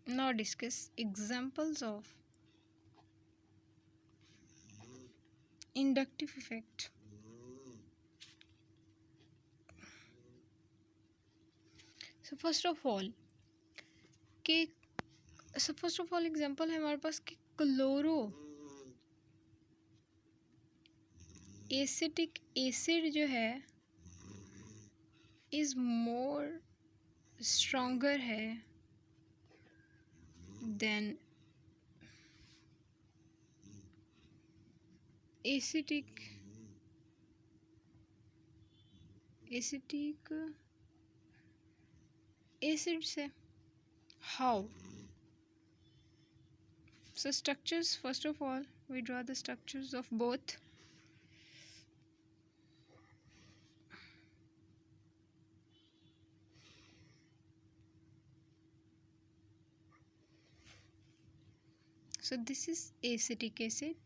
Now discuss examples of inductive effect. So first of all example है हमारे पास कि chloro acetic acid जो है इज मोर स्ट्रॉन्गर है देन एसिटिक एसिड से. How? So structures, first of all we draw the structures of both. So this is acetic acid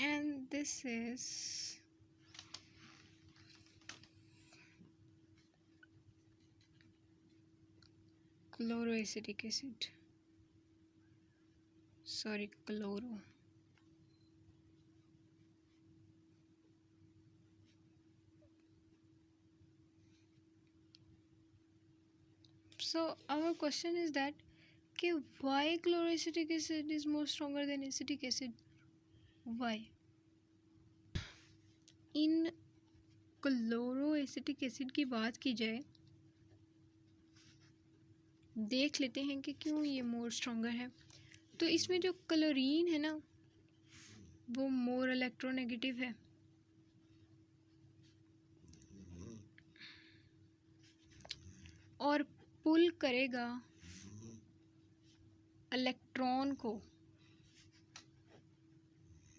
and this is chloroacetic acid. Chloro. So our question is that why chloroacetic acid is more stronger than acetic acid? Why? In chloroacetic acid की बात की जाए, देख लेते हैं कि क्यों ये मोर स्ट्रॉन्गर है. तो इसमें जो क्लोरीन है ना वो मोर इलेक्ट्रोनेगेटिव है और पुल करेगा इलेक्ट्रॉन को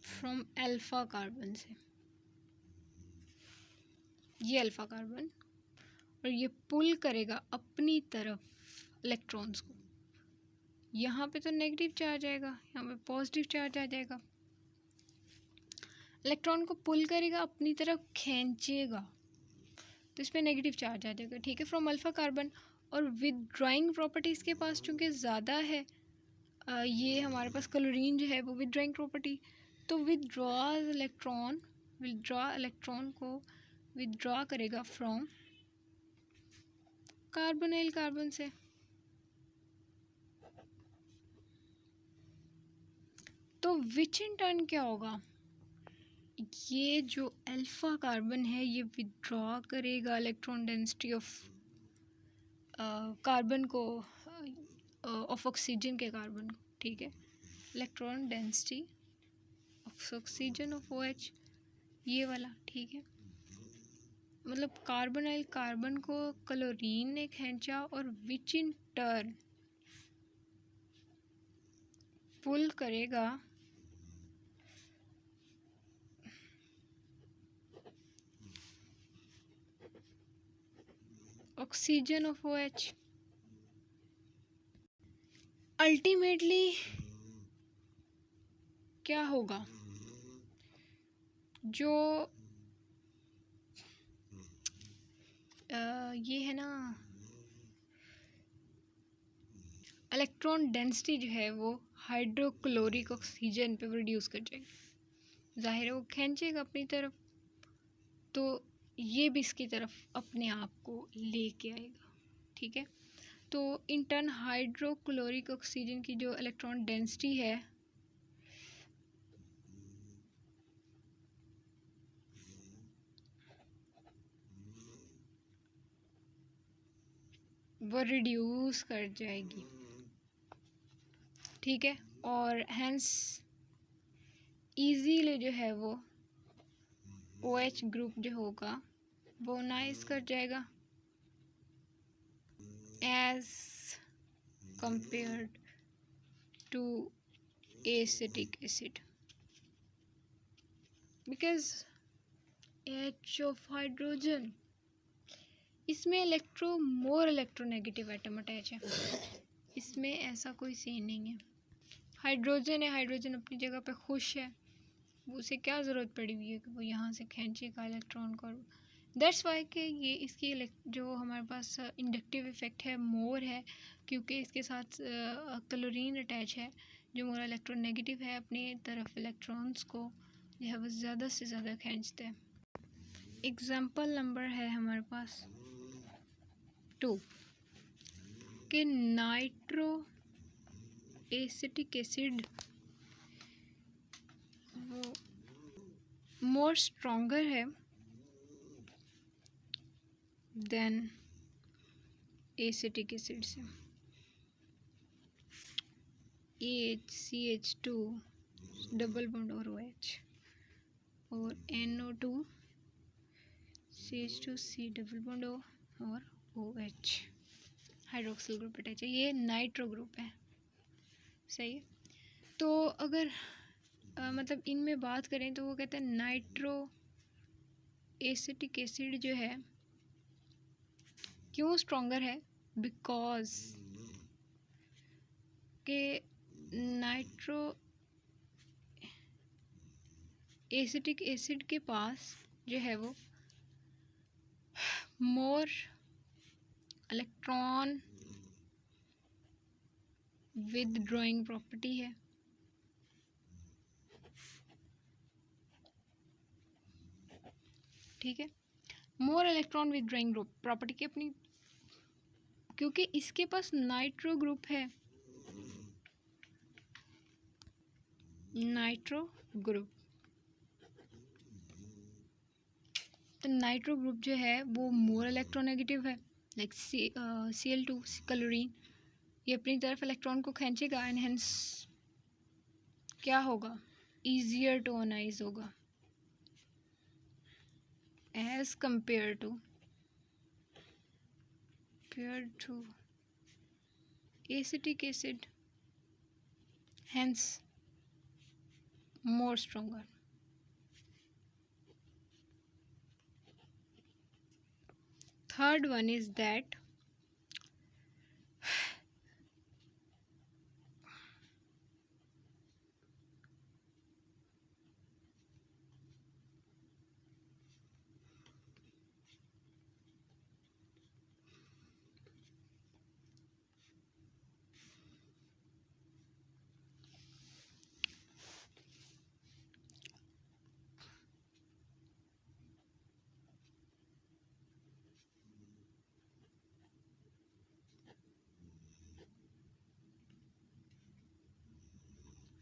फ्रॉम अल्फा कार्बन से. ये अल्फा कार्बन और ये पुल करेगा अपनी तरफ इलेक्ट्रॉन्स को. यहाँ पे तो नेगेटिव चार्ज आएगा, यहाँ पे पॉजिटिव चार्ज आ जाएगा. इलेक्ट्रॉन को पुल करेगा अपनी तरफ खींचेगा तो इसमें नेगेटिव चार्ज आ जाएगा. ठीक है, फ्रॉम अल्फा कार्बन. और विदड्रॉइंग प्रॉपर्टी इसके पास चूँकि ज़्यादा है, ये हमारे पास क्लोरीन जो है वो विदड्रॉइंग प्रॉपर्टी, तो विदड्रॉ इलेक्ट्रॉन को विदड्रॉ करेगा फ्रॉम कार्बोनाइल कार्बन से. तो विच इन टर्न क्या होगा, ये जो अल्फा कार्बन है ये विदड्रॉ करेगा इलेक्ट्रॉन डेंसिटी ऑफ कार्बन को ऑफ ऑक्सीजन के कार्बन को. ठीक है, electron density of oxygen of OH ये वाला. ठीक है, मतलब कार्बोनाइल कार्बन को क्लोरीन ने खींचा और विच इन टर्न पुल करेगा ऑक्सीजन ऑफ OH. अल्टीमेटली क्या होगा, जो ये है ना इलेक्ट्रॉन डेंसिटी जो है वो हाइड्रोक्लोरिक ऑक्सीजन पे प्रोड्यूस कर जाएगी. जाहिर है वो खींचेगा अपनी तरफ तो ये भी इसकी तरफ अपने आप को लेके आएगा. ठीक है, तो इन टर्न हाइड्रोक्लोरिक ऑक्सीजन की जो इलेक्ट्रॉन डेंसिटी है वो रिड्यूस कर जाएगी. ठीक है, और हैंस इजीली जो है वो OH ग्रुप जो होगा वो नाइस कर जाएगा as compared to acetic acid, because H of hydrogen इसमें मोर इलेक्ट्रोनेगेटिव एटम अटैच है. इसमें ऐसा कोई सीन नहीं है. हाइड्रोजन है, हाइड्रोजन अपनी जगह पे खुश है, उसे क्या ज़रूरत पड़ी हुई है कि वो यहाँ से खींचेगा इलेक्ट्रॉन को. दैट्स वाई कि ये इसकी जो हमारे पास इंडक्टिव इफ़ेक्ट है मोर है, क्योंकि इसके साथ क्लोरीन अटैच है जो मोर इलेक्ट्रोनेगेटिव है, अपनी तरफ इलेक्ट्रॉन्स को जो है वो ज़्यादा से ज़्यादा खींचते हैं। एग्जाम्पल नंबर है हमारे पास 2 कि नाइट्रो एसिटिक एसिड वो मोर स्ट्रॉन्गर है देन एसिटिक एसिड से। CH2 डबल बॉन्ड और OH और NO2 CH2C double bond O और OH हाइड्रोक्सिल ग्रुप अटैच है। ये नाइट्रो ग्रुप है, सही है। तो अगर मतलब इनमें बात करें तो वो कहते हैं नाइट्रो एसिटिक एसिड जो है क्यों स्ट्रॉन्गर है, बिकॉज के नाइट्रो एसिटिक एसिड के पास जो है वो मोर इलेक्ट्रॉन विदड्रॉइंग प्रॉपर्टी है, ठीक है। मोर इलेक्ट्रॉन विदड्रॉइंग प्रॉपर्टी की अपनी, क्योंकि इसके पास नाइट्रो ग्रुप है, नाइट्रो ग्रुप। तो नाइट्रो ग्रुप जो है वो मोर इलेक्ट्रोनेगेटिव है, लाइक Cl2 क्लोरीन, ये अपनी तरफ इलेक्ट्रॉन को खींचेगा एंड हेंस क्या होगा, ईजियर टू अनाइज होगा as compare to acetic acid, hence more stronger. Third one is that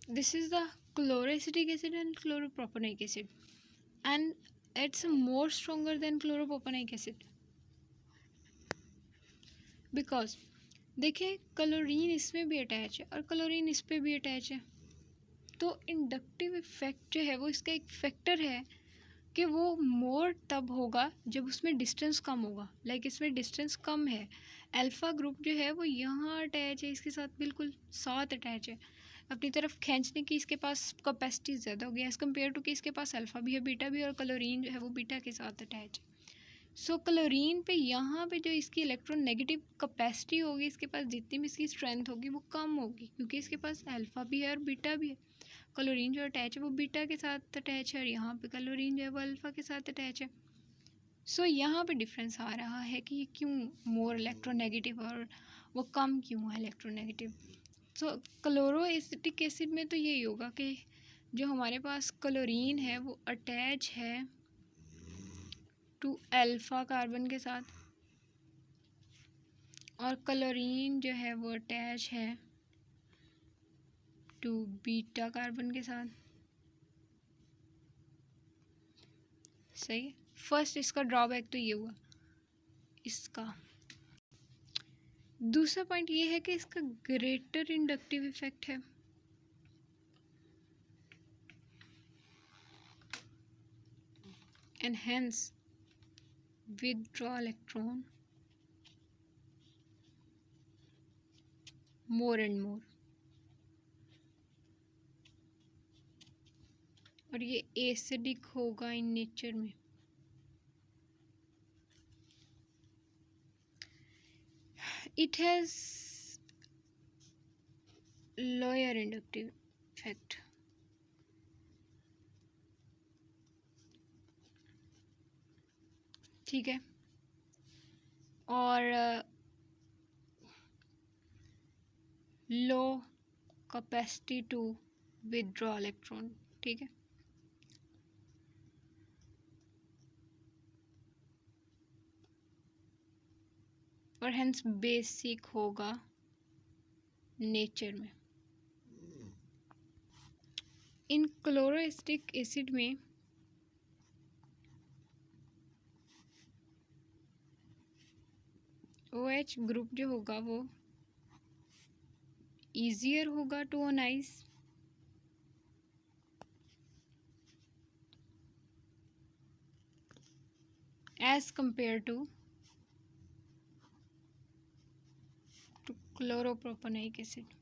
this is the chloroacetic acid and chloropropanoic acid, and it's more stronger than chloropropanoic acid because देखिए chlorine इसमें भी attach है और chlorine इस पे भी attach है, तो इंडक्टिव इफेक्ट जो है वो इसका एक फैक्टर है कि वो मोर तब होगा जब उसमें डिस्टेंस कम होगा। लाइक इसमें डिस्टेंस कम है, अल्फ़ा ग्रुप जो है वो यहाँ अटैच है, इसके साथ बिल्कुल साथ अटैच है, अपनी तरफ खींचने की इसके पास कैपेसिटी ज़्यादा होगी एज़ कम्पेयर टू कि इसके पास अल्फ़ा भी है, बीटा भी, और क्लोरीन जो है वो बीटा के साथ अटैच है। सो क्लोरीन पे यहाँ पे जो इसकी इलेक्ट्रॉन नेगेटिव कैपेसिटी होगी, इसके पास जितनी भी इसकी स्ट्रेंथ होगी वो कम होगी, क्योंकि इसके पास अल्फ़ा भी है और बीटा भी है। क्लोरीन जो अटैच है वो बीटा के साथ अटैच है और यहाँ पे क्लोरीन जो है वो अल्फ़ा के साथ अटैच है। सो यहाँ पे डिफरेंस आ रहा है कि क्यों मोर इलेक्ट्रोनेगेटिव और वो कम क्यों है इलेक्ट्रोनेगेटिव। सो क्लोरोएसिटिक एसिड में तो यही होगा कि जो हमारे पास क्लोरीन है वो अटैच है टू अल्फ़ा कार्बन के साथ और क्लोरीन जो है वो अटैच है टू बीटा कार्बन के साथ, सही। फर्स्ट इसका ड्रॉबैक तो ये हुआ इसका। दूसरा पॉइंट ये है कि इसका ग्रेटर इंडक्टिव इफेक्ट है, and hence withdraw electron more and more, और ये एसिडिक होगा इन नेचर में। It has lower inductive effect. ठीक है। और low capacity to withdraw electron, ठीक है। और हेंस बेसिक होगा नेचर में। इन क्लोरोएस्टिक एसिड में OH ग्रुप जो होगा वो ईजियर होगा to ionize as compare to chloropropanoic acid.